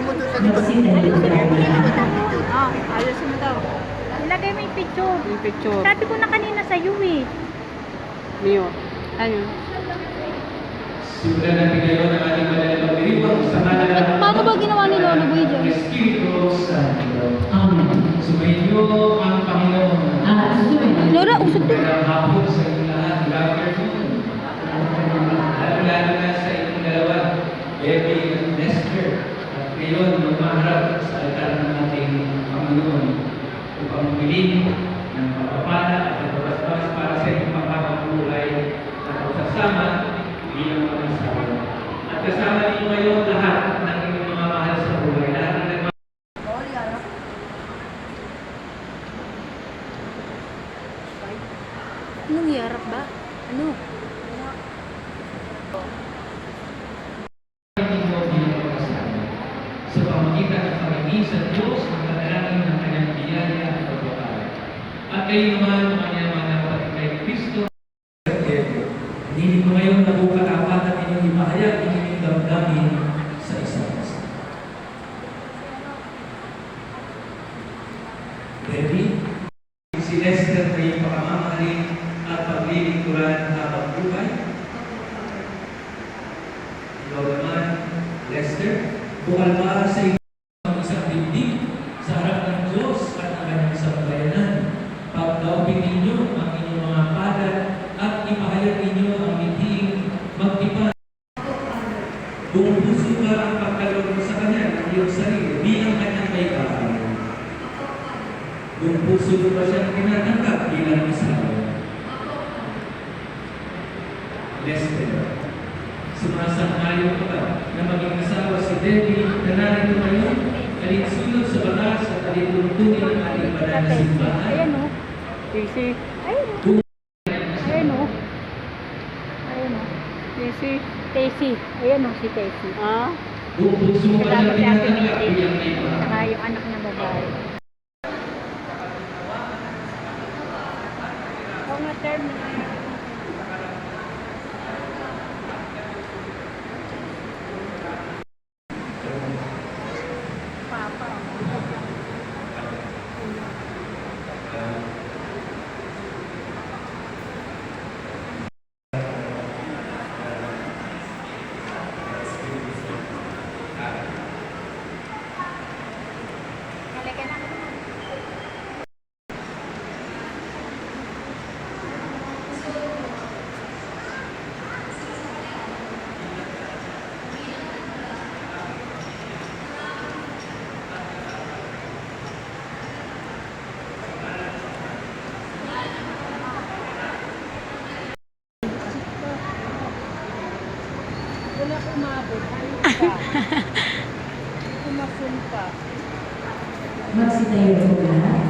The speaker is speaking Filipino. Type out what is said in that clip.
mo doon sa likod. Ayusin mo daw. Ilagay mo yung picture. Yung picture. Sabi ko na kanina sa iyo eh. Mio. Ayun. Simulan natin ngayon ang ating malalang diriwang sa malalang. Paano ba ginawa ni Lolo Boy dyan? Espiritu Santo. Amen. Sumainyo ang Panginoon. Lora, usog to. Magandang hapon sa inyong lahat. Good afternoon. Lalo na sa inyong dalawa, Debbie at Lester. At ngayon, magmaharap sa altar ng ating Panginoon upang humiling ng pagpapala at pagbabasbas para sa inyong mapapagbuhay at pagsasama bilang mag-asawa. At kasama ninyo ngayon lahat ng inyong mga mahal sa buhay. Lahat ng Anong yarap ba? Ano? ninyo bilang mag-asawa sa pamagitan ng pag-ibig sa Diyos ng katanangin ng kanyang biyaya at pagpapala. At kayo naman, ang kanyang mga kapatid kay Kristo, hindi ko ngayon nabukat-apat at inyong ipahayag ang inyong damdamin sa isa't isa. Ready? Si Lester ay pagmamahalin at paglilingkuran habang buhay. Ikaw naman, Lester, bukal para sa inyo ang isang dibdib sa harap ng Diyos at ng kanyang sambayanan. Pagdaupin ninyo ang inyong mga palad at ipahayag ninyo ang miting magtipan. Buong puso ka ang pagkaloob sa kanya ng iyong sarili bilang kanyang may kapal. Buong puso mo ba siyang tinatanggap bilang asawa? Lester, sumasang-ayon ka ba na maging asawa si Debbie na narito ngayon, alinsunod sa batas at alintuntungin ng ating banal na simbahan? Ayan o. Casey. Ayan o. Ayan o. Ayan o. Casey. Casey. Ayan o si Casey. Ah? Buong puso mo ba Kasama siyang si Ate tinatanggap Miti. bilang may kapal? Saka yung anak na babae. Oo nga, term na yan. Papa. Halika na. Wala umabot. Ayun pa. Umasun pa. Magsitayo po lahat.